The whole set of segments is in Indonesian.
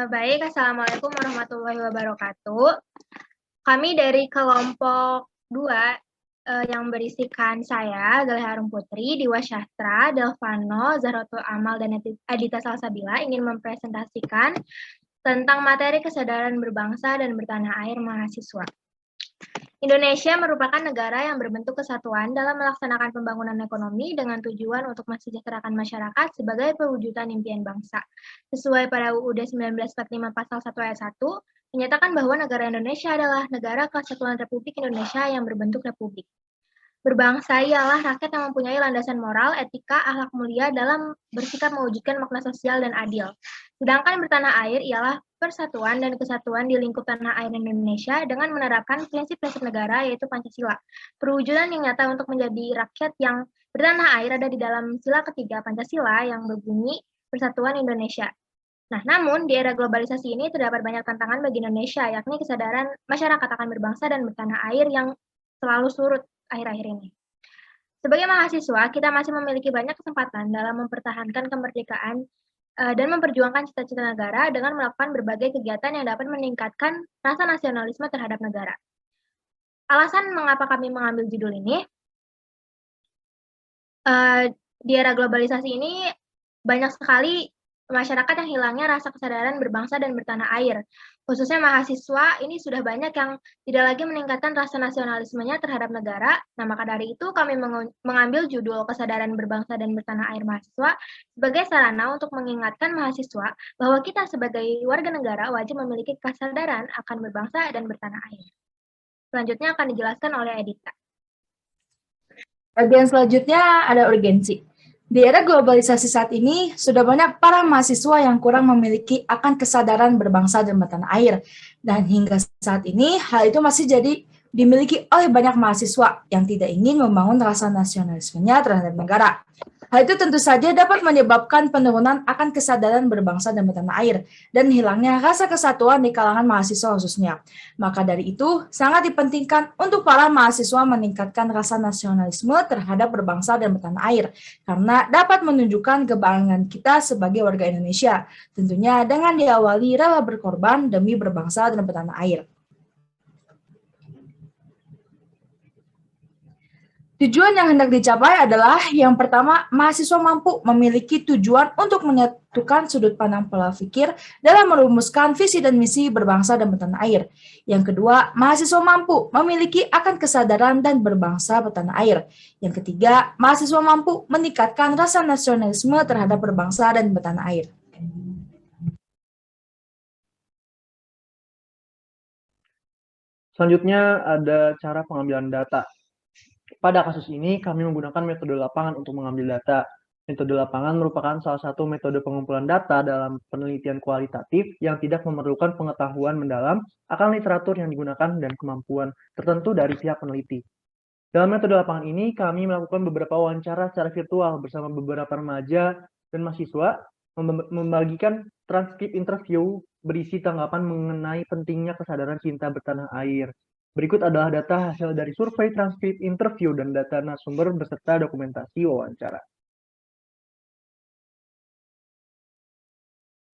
Baik, Assalamualaikum warahmatullahi wabarakatuh. Kami dari kelompok 2 yang berisikan saya, Galih Harum Putri, Diwa Syastra, Delvano, Zahratul Amal, dan Adita Salsabila ingin mempresentasikan tentang materi kesadaran berbangsa dan bertanah air mahasiswa. Indonesia merupakan negara yang berbentuk kesatuan dalam melaksanakan pembangunan ekonomi dengan tujuan untuk mensejahterakan masyarakat sebagai perwujudan impian bangsa. Sesuai pada UUD 1945 Pasal 1 Ayat 1, menyatakan bahwa negara Indonesia adalah negara kesatuan Republik Indonesia yang berbentuk republik. Berbangsa ialah rakyat yang mempunyai landasan moral, etika, akhlak mulia dalam bersikap mewujudkan makna sosial dan adil. Sedangkan bertanah air ialah persatuan dan kesatuan di lingkup tanah air Indonesia dengan menerapkan prinsip-prinsip negara yaitu Pancasila. Perwujudan yang nyata untuk menjadi rakyat yang bertanah air ada di dalam sila ketiga Pancasila yang berbunyi Persatuan Indonesia. Nah, namun di era globalisasi ini terdapat banyak tantangan bagi Indonesia, yakni kesadaran masyarakat akan berbangsa dan bertanah air yang selalu surut akhir-akhir ini. Sebagai mahasiswa, kita masih memiliki banyak kesempatan dalam mempertahankan kemerdekaan dan memperjuangkan cita-cita negara dengan melakukan berbagai kegiatan yang dapat meningkatkan rasa nasionalisme terhadap negara. Alasan mengapa kami mengambil judul ini, di era globalisasi ini banyak sekali masyarakat yang hilangnya rasa kesadaran berbangsa dan bertanah air. Khususnya mahasiswa ini sudah banyak yang tidak lagi meningkatkan rasa nasionalismenya terhadap negara. Nah, maka dari itu kami mengambil judul Kesadaran Berbangsa dan Bertanah Air Mahasiswa sebagai sarana untuk mengingatkan mahasiswa bahwa kita sebagai warga negara wajib memiliki kesadaran akan berbangsa dan bertanah air. Selanjutnya akan dijelaskan oleh Edita. Bagian selanjutnya ada urgensi. Di era globalisasi saat ini, sudah banyak para mahasiswa yang kurang memiliki akan kesadaran berbangsa dan bertanah air. Dan hingga saat ini, hal itu masih jadi dimiliki oleh banyak mahasiswa yang tidak ingin membangun rasa nasionalismenya terhadap negara. Hal itu tentu saja dapat menyebabkan penurunan akan kesadaran berbangsa dan bertanah air dan hilangnya rasa kesatuan di kalangan mahasiswa khususnya. Maka dari itu, sangat dipentingkan untuk para mahasiswa meningkatkan rasa nasionalisme terhadap berbangsa dan bertanah air karena dapat menunjukkan kebanggaan kita sebagai warga Indonesia, tentunya dengan diawali rela berkorban demi berbangsa dan bertanah air. Tujuan yang hendak dicapai adalah yang pertama, mahasiswa mampu memiliki tujuan untuk menyatukan sudut pandang pola pikir dalam merumuskan visi dan misi berbangsa dan bertanah air. Yang kedua, mahasiswa mampu memiliki akan kesadaran dan berbangsa bertanah air. Yang ketiga, mahasiswa mampu meningkatkan rasa nasionalisme terhadap berbangsa dan bertanah air. Selanjutnya ada cara pengambilan data. Pada kasus ini, kami menggunakan metode lapangan untuk mengambil data. Metode lapangan merupakan salah satu metode pengumpulan data dalam penelitian kualitatif yang tidak memerlukan pengetahuan mendalam akan literatur yang digunakan dan kemampuan tertentu dari pihak peneliti. Dalam metode lapangan ini, kami melakukan beberapa wawancara secara virtual bersama beberapa remaja dan mahasiswa, membagikan transkrip interview berisi tanggapan mengenai pentingnya kesadaran cinta bertanah air. Berikut adalah data hasil dari survei transkrip interview dan data narasumber beserta dokumentasi wawancara.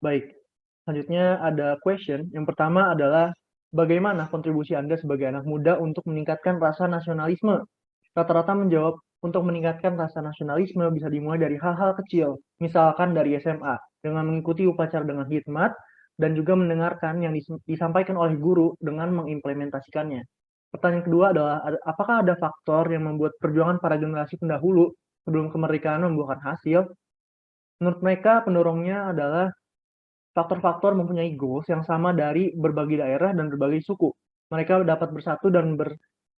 Baik, selanjutnya ada question. Yang pertama adalah, bagaimana kontribusi Anda sebagai anak muda untuk meningkatkan rasa nasionalisme? Rata-rata menjawab, untuk meningkatkan rasa nasionalisme bisa dimulai dari hal-hal kecil, misalkan dari SMA, dengan mengikuti upacara dengan hikmat, dan juga mendengarkan yang disampaikan oleh guru dengan mengimplementasikannya. Pertanyaan kedua adalah, apakah ada faktor yang membuat perjuangan para generasi pendahulu sebelum kemerdekaan membuahkan hasil? Menurut mereka, pendorongnya adalah faktor-faktor mempunyai goals yang sama dari berbagai daerah dan berbagai suku. Mereka dapat bersatu dan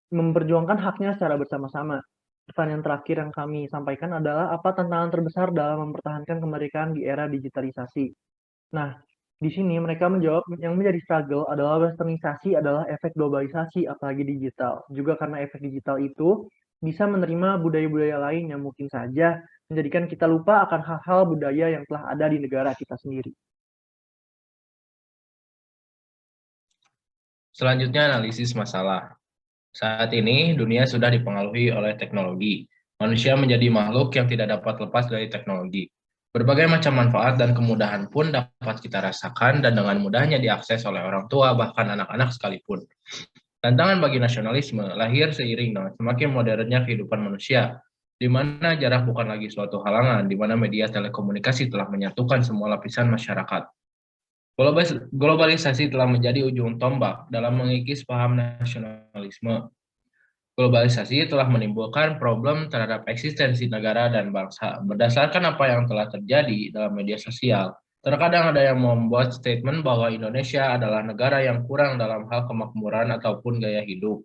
memperjuangkan haknya secara bersama-sama. Pertanyaan terakhir yang kami sampaikan adalah, apa tantangan terbesar dalam mempertahankan kemerdekaan di era digitalisasi? Nah, di sini mereka menjawab yang menjadi struggle adalah westernisasi adalah efek globalisasi, apalagi digital. Juga karena efek digital itu bisa menerima budaya-budaya lain yang mungkin saja menjadikan kita lupa akan hal-hal budaya yang telah ada di negara kita sendiri. Selanjutnya analisis masalah. Saat ini dunia sudah dipengaruhi oleh teknologi. Manusia menjadi makhluk yang tidak dapat lepas dari teknologi. Berbagai macam manfaat dan kemudahan pun dapat kita rasakan dan dengan mudahnya diakses oleh orang tua bahkan anak-anak sekalipun. Tantangan bagi nasionalisme lahir seiring dengan semakin modernnya kehidupan manusia, di mana jarak bukan lagi suatu halangan, di mana media telekomunikasi telah menyatukan semua lapisan masyarakat. Globalisasi telah menjadi ujung tombak dalam mengikis paham nasionalisme. Globalisasi telah menimbulkan problem terhadap eksistensi negara dan bangsa. Berdasarkan apa yang telah terjadi dalam media sosial, terkadang ada yang membuat statement bahwa Indonesia adalah negara yang kurang dalam hal kemakmuran ataupun gaya hidup.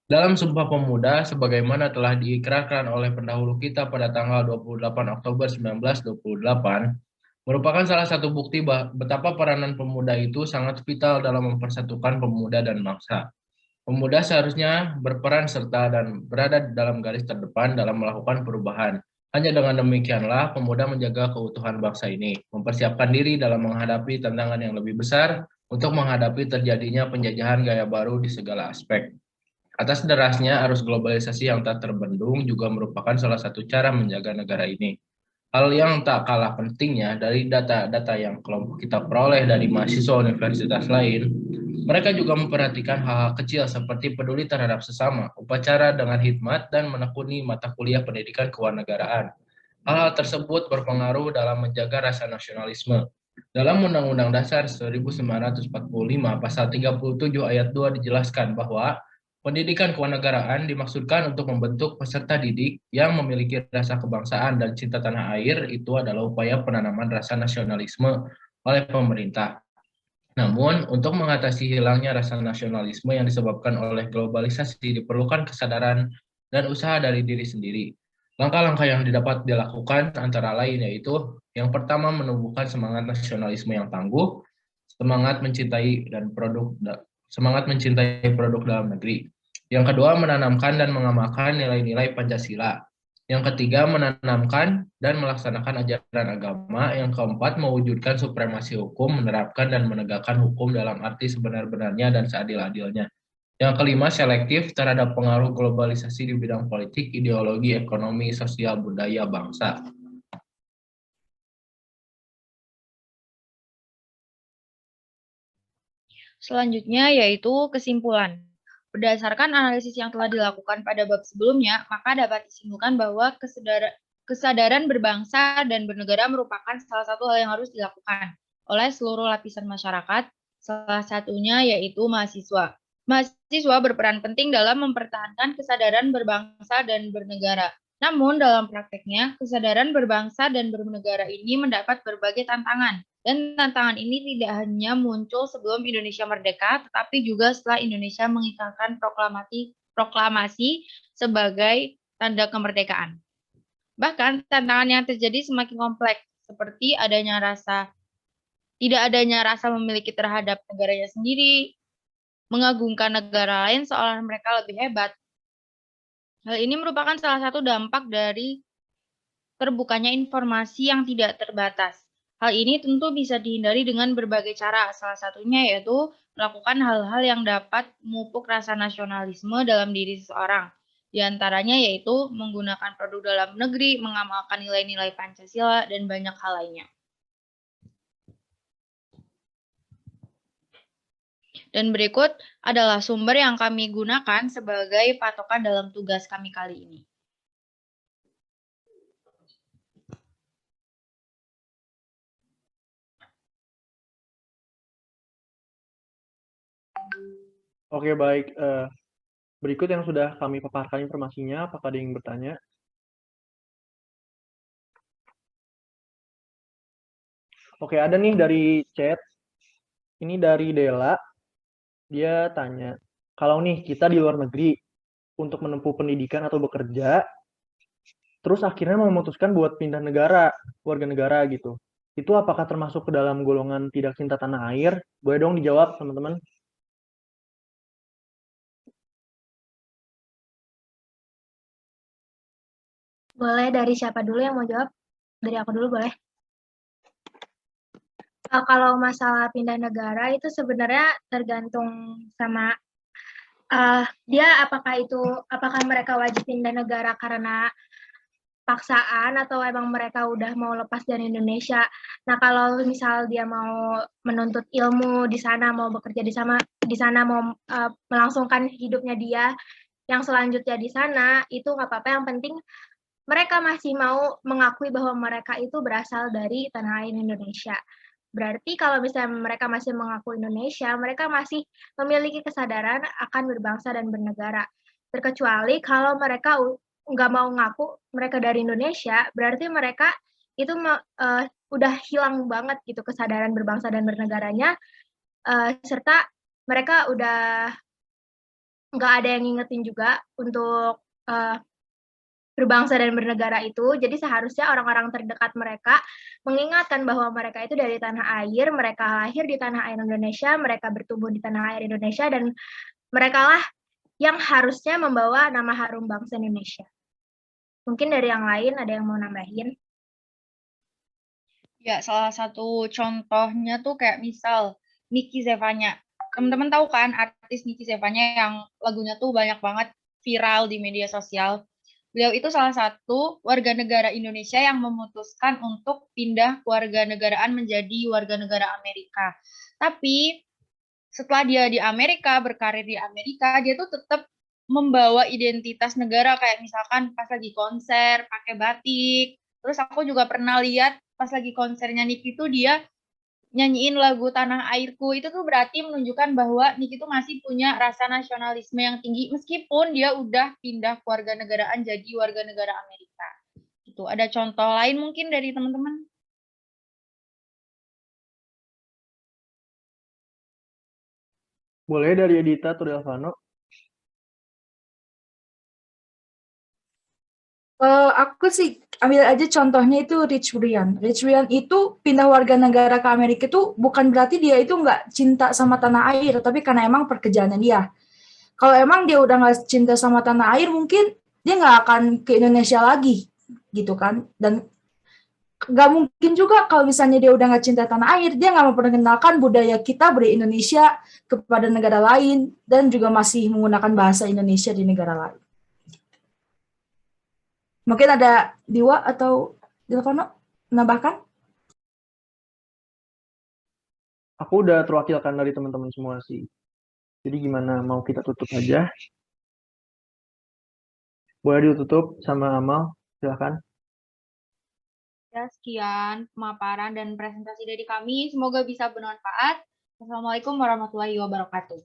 Dalam Sumpah Pemuda, sebagaimana telah diikrarkan oleh pendahulu kita pada tanggal 28 Oktober 1928, merupakan salah satu bukti betapa peranan pemuda itu sangat vital dalam mempersatukan pemuda dan bangsa. Pemuda seharusnya berperan serta dan berada dalam garis terdepan dalam melakukan perubahan. Hanya dengan demikianlah pemuda menjaga keutuhan bangsa ini, mempersiapkan diri dalam menghadapi tantangan yang lebih besar untuk menghadapi terjadinya penjajahan gaya baru di segala aspek. Atas derasnya arus globalisasi yang tak terbendung juga merupakan salah satu cara menjaga negara ini. Hal yang tak kalah pentingnya dari data-data yang kelompok kita peroleh dari mahasiswa universitas lain, mereka juga memperhatikan hal-hal kecil seperti peduli terhadap sesama, upacara dengan hikmat, dan menekuni mata kuliah pendidikan kewarganegaraan. Hal-hal tersebut berpengaruh dalam menjaga rasa nasionalisme. Dalam Undang-Undang Dasar 1945, Pasal 37 Ayat 2 dijelaskan bahwa pendidikan kewarganegaraan dimaksudkan untuk membentuk peserta didik yang memiliki rasa kebangsaan dan cinta tanah air. Itu adalah upaya penanaman rasa nasionalisme oleh pemerintah. Namun, untuk mengatasi hilangnya rasa nasionalisme yang disebabkan oleh globalisasi diperlukan kesadaran dan usaha dari diri sendiri. Langkah-langkah yang dapat dilakukan antara lain yaitu yang pertama menumbuhkan semangat nasionalisme yang tangguh, semangat mencintai produk dalam negeri. Yang kedua, menanamkan dan mengamalkan nilai-nilai Pancasila. Yang ketiga, menanamkan dan melaksanakan ajaran agama. Yang keempat, mewujudkan supremasi hukum, menerapkan dan menegakkan hukum dalam arti sebenar-benarnya dan seadil-adilnya. Yang kelima, selektif terhadap pengaruh globalisasi di bidang politik, ideologi, ekonomi, sosial, budaya, bangsa. Selanjutnya yaitu kesimpulan. Berdasarkan analisis yang telah dilakukan pada bab sebelumnya, maka dapat disimpulkan bahwa kesadaran berbangsa dan bernegara merupakan salah satu hal yang harus dilakukan oleh seluruh lapisan masyarakat, salah satunya yaitu mahasiswa. Mahasiswa berperan penting dalam mempertahankan kesadaran berbangsa dan bernegara. Namun dalam prakteknya, kesadaran berbangsa dan bernegara ini mendapat berbagai tantangan. Dan tantangan ini tidak hanya muncul sebelum Indonesia merdeka, tetapi juga setelah Indonesia mengikrarkan proklamasi sebagai tanda kemerdekaan. Bahkan tantangan yang terjadi semakin kompleks, seperti tidak adanya rasa memiliki terhadap negaranya sendiri, mengagungkan negara lain seolah mereka lebih hebat. Hal ini merupakan salah satu dampak dari terbukanya informasi yang tidak terbatas. Hal ini tentu bisa dihindari dengan berbagai cara, salah satunya yaitu melakukan hal-hal yang dapat memupuk rasa nasionalisme dalam diri seseorang. Di antaranya yaitu menggunakan produk dalam negeri, mengamalkan nilai-nilai Pancasila, dan banyak hal lainnya. Dan berikut adalah sumber yang kami gunakan sebagai patokan dalam tugas kami kali ini. Oke, baik. Berikut yang sudah kami paparkan informasinya. Apakah ada yang bertanya? Oke, ada nih dari chat. Ini dari Dela. Dia tanya, kalau nih kita di luar negeri untuk menempuh pendidikan atau bekerja, terus akhirnya memutuskan buat pindah negara, warga negara gitu. Itu apakah termasuk ke dalam golongan tidak cinta tanah air? Boleh dong dijawab, teman-teman. Boleh dari siapa dulu yang mau jawab? Dari aku dulu boleh. Kalau masalah pindah negara itu sebenarnya tergantung sama dia apakah mereka wajib pindah negara karena paksaan atau emang mereka udah mau lepas dari Indonesia. Nah, kalau misal dia mau menuntut ilmu di sana, mau bekerja di sana mau melangsungkan hidupnya dia yang selanjutnya di sana, itu nggak apa-apa. Yang penting mereka masih mau mengakui bahwa mereka itu berasal dari tanah air Indonesia. Berarti kalau misalnya mereka masih mengaku Indonesia, mereka masih memiliki kesadaran akan berbangsa dan bernegara. Terkecuali kalau mereka nggak mau ngaku mereka dari Indonesia, berarti mereka itu udah hilang banget gitu kesadaran berbangsa dan bernegaranya, serta mereka udah nggak ada yang ngingetin juga untuk berbangsa dan bernegara itu. Jadi seharusnya orang-orang terdekat mereka mengingatkan bahwa mereka itu dari tanah air, mereka lahir di tanah air Indonesia, mereka bertumbuh di tanah air Indonesia, dan merekalah yang harusnya membawa nama harum bangsa Indonesia. Mungkin dari yang lain ada yang mau nambahin? Ya, salah satu contohnya tuh kayak misal Nicky Zevanya. Teman-teman tahu kan artis Nicky Zevanya yang lagunya tuh banyak banget viral di media sosial. Beliau itu salah satu warga negara Indonesia yang memutuskan untuk pindah warga negaraan menjadi warga negara Amerika. Tapi setelah dia di Amerika, berkarir di Amerika, dia tuh tetap membawa identitas negara, kayak misalkan pas lagi konser pakai batik. Terus aku juga pernah lihat pas lagi konsernya Nicky itu dia nyanyiin lagu Tanah Airku. Itu tuh berarti menunjukkan bahwa Nicky itu masih punya rasa nasionalisme yang tinggi meskipun dia udah pindah kewarganegaraan jadi warga negara Amerika. Itu ada contoh lain mungkin dari teman-teman? Boleh dari Edita atau Delvano? Aku sih ambil aja contohnya itu Rich Brian. Rich Brian itu pindah warga negara ke Amerika itu bukan berarti dia itu nggak cinta sama tanah air, tapi karena emang pekerjaannya dia. Kalau emang dia udah nggak cinta sama tanah air, mungkin dia nggak akan ke Indonesia lagi, gitu kan. Dan nggak mungkin juga kalau misalnya dia udah nggak cinta tanah air, dia nggak memperkenalkan budaya kita, budaya Indonesia kepada negara lain, dan juga masih menggunakan bahasa Indonesia di negara lain. Mungkin ada Diwa atau Dilvano menambahkan? Aku udah terwakilkan dari teman-teman semua sih. Jadi gimana, mau kita tutup aja? Boleh ditutup sama Amal, silahkan. Ya, sekian pemaparan dan presentasi dari kami. Semoga bisa bermanfaat. Wassalamualaikum warahmatullahi wabarakatuh.